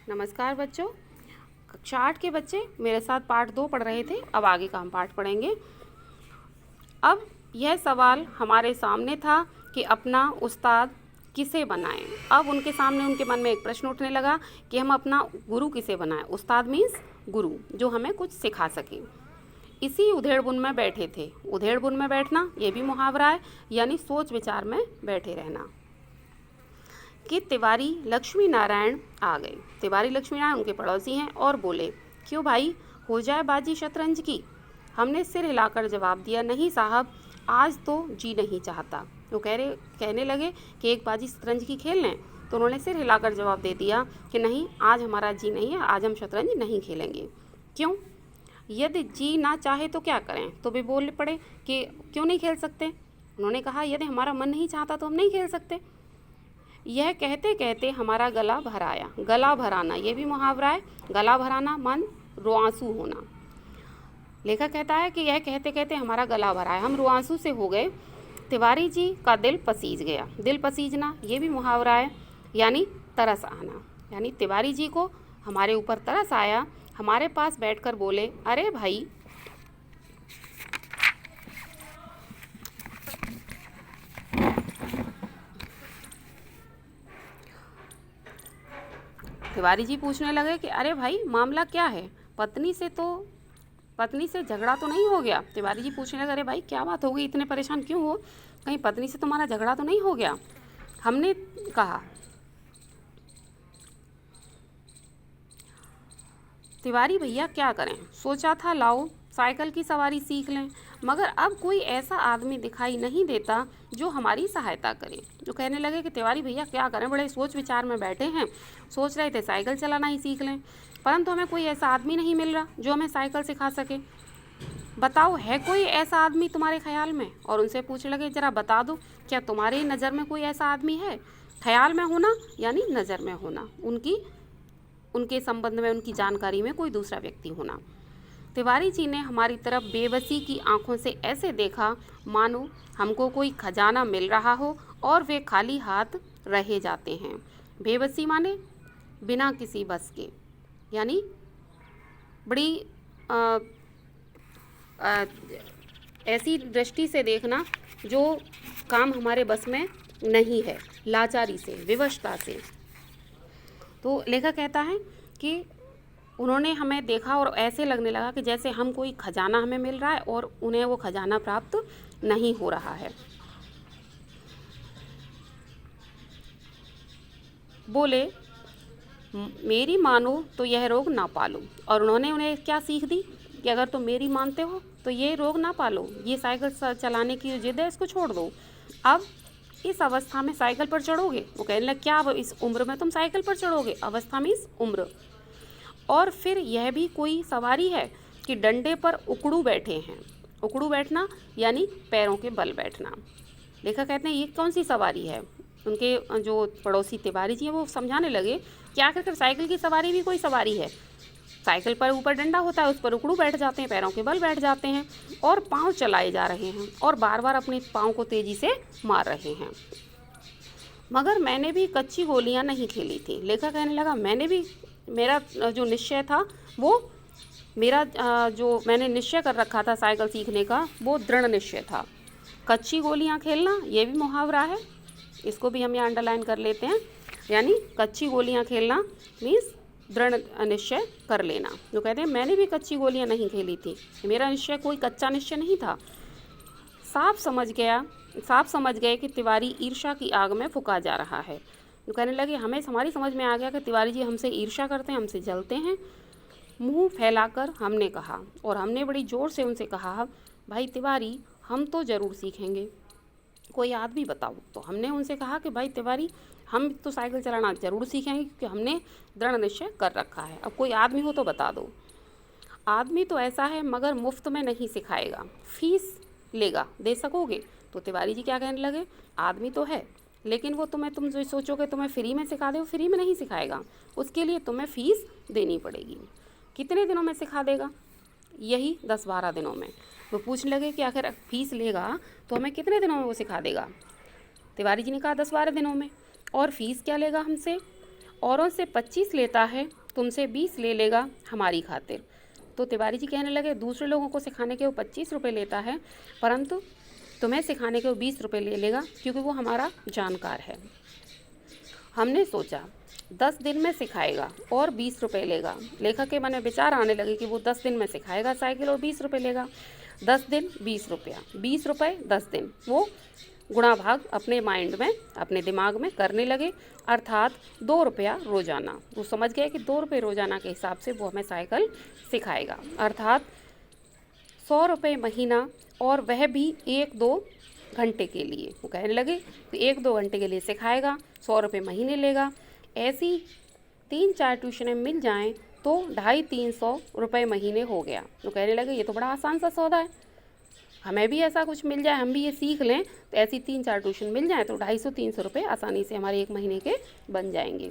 नमस्कार बच्चों। कक्षा 8 के बच्चे मेरे साथ पाठ 2 पढ़ रहे थे। अब आगे का हम पाठ पढ़ेंगे। अब यह सवाल हमारे सामने था कि अपना उस्ताद किसे बनाएं। अब उनके सामने उनके मन में एक प्रश्न उठने लगा कि हम अपना गुरु किसे बनाएं। उस्ताद मीन्स गुरु, जो हमें कुछ सिखा सके। इसी उधेड़बुन में बैठे थे। उधेड़बुन में बैठना ये भी मुहावरा है, यानी सोच विचार में बैठे रहना। कि तिवारी लक्ष्मी नारायण आ गए। तिवारी लक्ष्मी नारायण उनके पड़ोसी हैं और बोले, क्यों भाई, हो जाए बाजी शतरंज की। हमने सिर हिलाकर जवाब दिया, नहीं साहब, आज तो जी नहीं चाहता। वो कहने लगे कि एक बाजी शतरंज की खेल लें। तो उन्होंने सिर हिलाकर जवाब दे दिया कि नहीं, आज हमारा जी नहीं है, आज हम शतरंज नहीं खेलेंगे। क्यों? यदि जी ना चाहे तो क्या करें। तो वे बोल पड़े कि क्यों नहीं खेल सकते। उन्होंने कहा, यदि हमारा मन नहीं चाहता तो हम नहीं खेल सकते। यह कहते कहते हमारा गला भर आया। गला भराना ये भी मुहावरा है। गला भराना मन रुआंसू होना। लेखक कहता है कि यह कहते कहते हमारा गला भर आया, हम रुआंसू से हो गए। तिवारी जी का दिल पसीज गया। दिल पसीजना ये भी मुहावरा है, यानी तरस आना। यानी तिवारी जी को हमारे ऊपर तरस आया। हमारे पास बैठकर बोले, अरे भाई, तिवारी जी पूछने लगे कि अरे भाई, मामला क्या है। पत्नी से झगड़ा तो नहीं हो गया। तिवारी जी पूछने लगे, अरे भाई क्या बात हो गई, इतने परेशान क्यों हो, कहीं पत्नी से तुम्हारा झगड़ा तो नहीं हो गया। हमने कहा, तिवारी भैया क्या करें, सोचा था लाओ साइकिल की सवारी सीख लें, मगर अब कोई ऐसा आदमी दिखाई नहीं देता जो हमारी सहायता करे। जो कहने लगे कि तिवारी भैया क्या करें, बड़े सोच विचार में बैठे हैं, सोच रहे थे साइकिल चलाना ही सीख लें, परंतु हमें कोई ऐसा आदमी नहीं मिल रहा जो हमें साइकिल सिखा सके। बताओ, है कोई ऐसा आदमी तुम्हारे ख्याल में। और उनसे पूछने लगे, जरा बता दो, क्या तुम्हारी नज़र में कोई ऐसा आदमी है। ख्याल में होना यानी नज़र में होना, उनके संबंध में, उनकी जानकारी में कोई दूसरा व्यक्ति होना। तिवारी जी ने हमारी तरफ बेबसी की आंखों से ऐसे देखा मानो हमको कोई खजाना मिल रहा हो और वे खाली हाथ रहे जाते हैं। बेबसी माने बिना किसी बस के, यानी बड़ी ऐसी दृष्टि से देखना जो काम हमारे बस में नहीं है, लाचारी से, विवशता से। तो लेखक कहता है कि उन्होंने हमें देखा और ऐसे लगने लगा कि जैसे हम कोई खजाना हमें मिल रहा है और उन्हें वो खजाना प्राप्त नहीं हो रहा है। बोले, मेरी मानो तो यह रोग ना पालो। और उन्होंने उन्हें क्या सीख दी कि अगर तुम मेरी मानते हो तो ये रोग ना पालो, ये साइकिल चलाने की जो जिद है इसको छोड़ दो। अब इस अवस्था में साइकिल पर चढ़ोगे। वो कहने लगे, क्या अब इस उम्र में तुम साइकिल पर चढ़ोगे। अवस्था में इस उम्र। और फिर यह भी कोई सवारी है कि डंडे पर उकड़ू बैठे हैं। उकड़ू बैठना यानी पैरों के बल बैठना। लेखक कहते हैं ये कौन सी सवारी है। उनके जो पड़ोसी तिवारी जी हैं वो समझाने लगे कि आखिरकार साइकिल की सवारी भी कोई सवारी है। साइकिल पर ऊपर डंडा होता है, उस पर उकड़ू बैठ जाते हैं, पैरों के बल बैठ जाते हैं और पाँव चलाए जा रहे हैं और बार बार अपने पाँव को तेज़ी से मार रहे हैं। मगर मैंने भी कच्ची गोलियां नहीं खेली थी। लेखक कहने लगा, मेरा जो निश्चय था वो जो मैंने निश्चय कर रखा था साइकिल सीखने का, वो दृढ़ निश्चय था। कच्ची गोलियां खेलना ये भी मुहावरा है, इसको भी हम यहाँ अंडरलाइन कर लेते हैं। यानी कच्ची गोलियां खेलना मीन्स दृढ़ निश्चय कर लेना। जो कहते हैं मैंने भी कच्ची गोलियां नहीं खेली थी, मेरा निश्चय कोई कच्चा निश्चय नहीं था। साफ समझ गए कि तिवारी ईर्ष्या की आग में फुका जा रहा है। जो कहने लगे, हमारी समझ में आ गया कि तिवारी जी हमसे ईर्ष्या करते हैं, हमसे जलते हैं। मुंह फैलाकर हमने कहा, और हमने बड़ी ज़ोर से उनसे कहा, भाई तिवारी, हम तो ज़रूर सीखेंगे, कोई आदमी बताओ। तो हमने उनसे कहा कि भाई तिवारी, हम तो साइकिल चलाना ज़रूर सीखेंगे क्योंकि हमने दृढ़ निश्चय कर रखा है, अब कोई आदमी हो तो बता दो। आदमी तो ऐसा है मगर मुफ्त में नहीं सिखाएगा, फीस लेगा, दे सकोगे। तो तिवारी जी क्या कहने लगे, आदमी तो है लेकिन वो तुम जो सोचोगे तुम्हें फ्री में सिखा दे, वो फ्री में नहीं सिखाएगा, उसके लिए तुम्हें फ़ीस देनी पड़ेगी। कितने दिनों में सिखा देगा, यही 10-12 दिनों में। वो पूछने लगे कि आखिर फ़ीस लेगा तो हमें कितने दिनों में वो सिखा देगा। तिवारी जी ने कहा 10-12 दिनों में। और फीस क्या लेगा हमसे, औरों से 25 लेता है, तुमसे 20 ले लेगा हमारी खातिर। तो तिवारी जी कहने लगे दूसरे लोगों को सिखाने के वो 25 रुपये लेता है, परंतु तुम्हें सिखाने के वो 20 रुपये ले लेगा, क्योंकि वो हमारा जानकार है। हमने सोचा 10 दिन में सिखाएगा और 20 रुपये लेगा। लेखक के मन में विचार आने लगे कि वो 10 दिन में सिखाएगा साइकिल और 20 रुपये लेगा। 10 दिन 20 रुपया, 20 रुपये 10 दिन, वो गुणा भाग अपने माइंड में, अपने दिमाग में करने लगे, अर्थात 2 रुपया रोजाना। वो समझ गए कि 2 रुपये रोजाना के हिसाब से वो हमें साइकिल सिखाएगा, अर्थात 100 रुपये महीना, और वह भी 1-2 घंटे के लिए। वो कहने लगे कि 1-2 घंटे के लिए सिखाएगा, 100 रुपये महीने लेगा। ऐसी 3-4 ट्यूशनें मिल जाएं तो 250-300 रुपये महीने हो गया। वो कहने लगे ये तो बड़ा आसान सा सौदा है, हमें भी ऐसा कुछ मिल जाए, हम भी ये सीख लें, तो ऐसी 3-4 ट्यूशन मिल जाए तो 250-300 रुपये आसानी से हमारे 1 महीने के बन जाएंगे।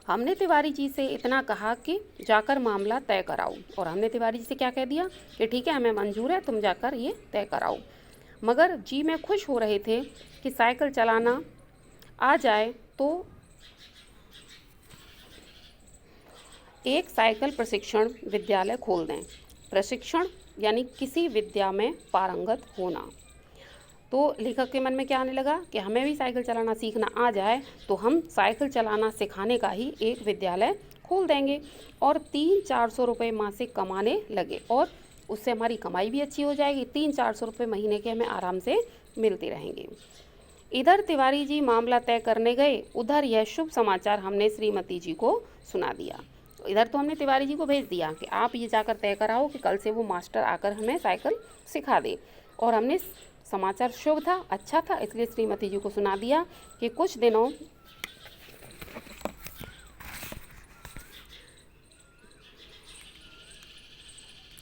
हमने तिवारी जी से इतना कहा कि जाकर मामला तय कराओ, और हमने तिवारी जी से क्या कह दिया कि ठीक है, हमें मंजूर है, तुम जाकर ये तय कराओ। मगर जी में खुश हो रहे थे कि साइकिल चलाना आ जाए तो एक साइकिल प्रशिक्षण विद्यालय खोल दें। प्रशिक्षण यानी किसी विद्या में पारंगत होना। तो लेखक के मन में क्या आने लगा कि हमें भी साइकिल चलाना सीखना आ जाए तो हम साइकिल चलाना सिखाने का ही एक विद्यालय खोल देंगे, और 300-400 रुपये मासिक कमाने लगे, और उससे हमारी कमाई भी अच्छी हो जाएगी। 300-400 रुपये महीने के हमें आराम से मिलते रहेंगे। इधर तिवारी जी मामला तय करने गए, उधर यह शुभ समाचार हमने श्रीमती जी को सुना दिया। इधर तो हमने तिवारी जी को भेज दिया कि आप ये जाकर तय कराओ कि कल से वो मास्टर आकर हमें साइकिल सिखा दे, और हमने समाचार शुभ था, अच्छा था, इसलिए श्रीमती जी को सुना दिया कि कुछ दिनों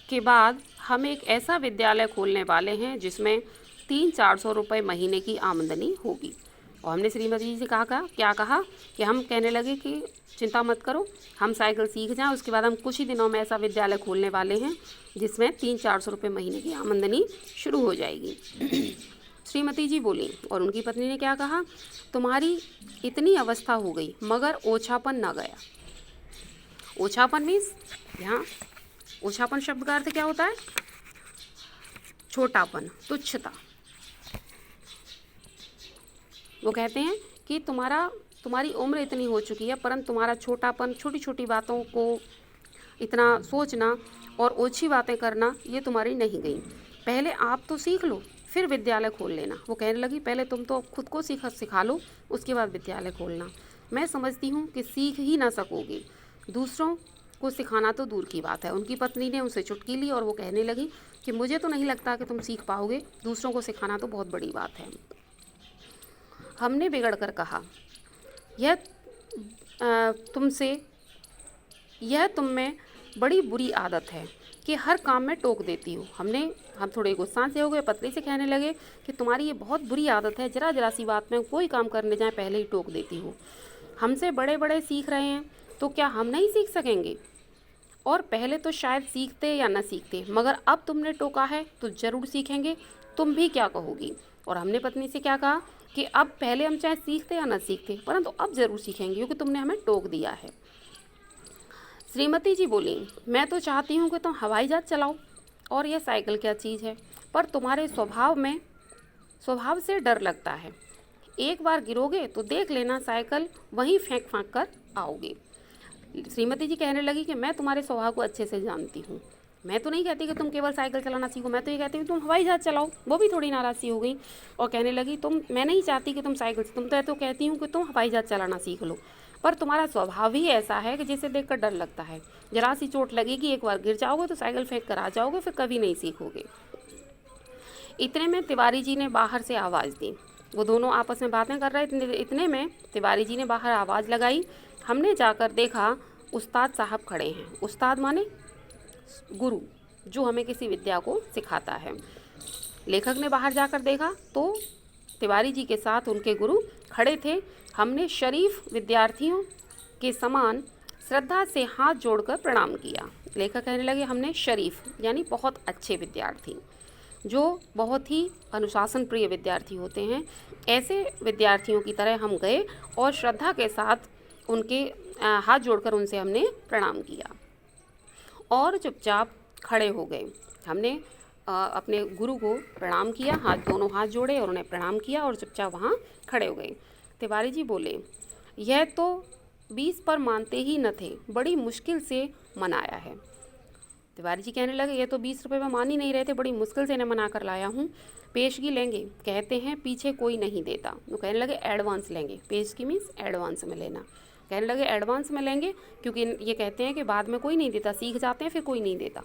के बाद हम एक ऐसा विद्यालय खोलने वाले हैं जिसमें 300-400 रुपये महीने की आमदनी होगी। और हमने श्रीमती जी से कहा क्या कहा कि हम कहने लगे कि चिंता मत करो, हम साइकिल सीख जाएं, उसके बाद हम कुछ ही दिनों में ऐसा विद्यालय खोलने वाले हैं जिसमें 300-400 रुपये महीने की आमदनी शुरू हो जाएगी। श्रीमती जी बोली, और उनकी पत्नी ने क्या कहा, तुम्हारी इतनी अवस्था हो गई मगर ओछापन न गया। ओछापन मीन्स यहाँ ओछापन शब्द का अर्थ क्या होता है, छोटापन, तुच्छता। वो कहते हैं कि तुम्हारी उम्र इतनी हो चुकी है, परंतु तुम्हारा छोटापन, छोटी छोटी बातों को इतना सोचना और ओछी बातें करना, ये तुम्हारी नहीं गई। पहले आप तो सीख लो, फिर विद्यालय खोल लेना। वो कहने लगी पहले तुम तो खुद को सिखा लो, उसके बाद विद्यालय खोलना। मैं समझती हूँ कि सीख ही ना सकोगे, दूसरों को सिखाना तो दूर की बात है। उनकी पत्नी ने उनसे चुटकी ली और वो कहने लगी कि मुझे तो नहीं लगता कि तुम सीख पाओगे, दूसरों को सिखाना तो बहुत बड़ी बात है। हमने बिगड़ कर कहा, यह तुम में बड़ी बुरी आदत है कि हर काम में टोक देती हो। हम थोड़े गुस्सा से हो गए, पत्नी से कहने लगे कि तुम्हारी ये बहुत बुरी आदत है, जरा सी बात में कोई काम करने जाए पहले ही टोक देती हो। हमसे बड़े बड़े सीख रहे हैं तो क्या हम नहीं सीख सकेंगे? और पहले तो शायद सीखते या न सीखते, मगर अब तुमने टोका है तो ज़रूर सीखेंगे, तुम भी क्या कहोगी? और हमने पत्नी से क्या कहा कि अब पहले हम चाहे सीखते या न सीखते, परंतु अब ज़रूर सीखेंगे क्योंकि तुमने हमें टोक दिया है। श्रीमती जी बोली, मैं तो चाहती हूँ कि तुम हवाई जहाज चलाओ, और यह साइकिल क्या चीज़ है, पर तुम्हारे स्वभाव से डर लगता है। एक बार गिरोगे तो देख लेना साइकिल वहीं फेंक फांक कर आओगे। श्रीमती जी कहने लगी कि मैं तुम्हारे स्वभाव को अच्छे से जानती हूँ, मैं तो नहीं कहती कि तुम केवल साइकिल चलाना सीखो, मैं तो ये कहती हूँ तुम हवाई जहाज चलाओ। वो भी थोड़ी नाराज़ी हो गई और कहने लगी मैं नहीं चाहती कि तुम साइकिल, तुम तो कहती हूँ कि तुम हवाई जहाज चलाना सीख लो, पर तुम्हारा स्वभाव ही ऐसा है कि जिसे देखकर डर लगता है। जरा सी चोट लगेगी, एक बार गिर जाओगे तो साइकिल फेंक कर आ जाओगे, फिर कभी नहीं सीखोगे। इतने में तिवारी जी ने बाहर से आवाज़ दी। वो दोनों आपस में बातें कर रहे थे, इतने में तिवारी जी ने बाहर आवाज़ लगाई। हमने जाकर देखा उस्ताद साहब खड़े हैं। उस्ताद माने गुरु, जो हमें किसी विद्या को सिखाता है। लेखक ने बाहर जाकर देखा तो तिवारी जी के साथ उनके गुरु खड़े थे। हमने शरीफ विद्यार्थियों के समान श्रद्धा से हाथ जोड़कर प्रणाम किया। लेखक कहने लगे हमने शरीफ यानी बहुत अच्छे विद्यार्थी, जो बहुत ही अनुशासन प्रिय विद्यार्थी होते हैं, ऐसे विद्यार्थियों की तरह हम गए और श्रद्धा के साथ उनके हाथ जोड़कर उनसे हमने प्रणाम किया और चुपचाप खड़े हो गए। हमने अपने गुरु को प्रणाम किया, दोनों हाथ जोड़े और उन्हें प्रणाम किया और चुपचाप वहाँ खड़े हो गए। तिवारी जी बोले, यह तो 20 पर मानते ही न थे, बड़ी मुश्किल से मनाया है। तिवारी जी कहने लगे, ये तो 20 रुपये में मान ही नहीं रहे थे, बड़ी मुश्किल से इन्हें मना कर लाया हूँ। पेशगी लेंगे? कहते हैं पीछे कोई नहीं देता। तो कहने लगे एडवांस लेंगे। पेशगी मीन्स एडवांस में लेना। कहने लगे एडवांस में लेंगे क्योंकि ये कहते हैं कि बाद में कोई नहीं देता, सीख जाते हैं फिर कोई नहीं देता।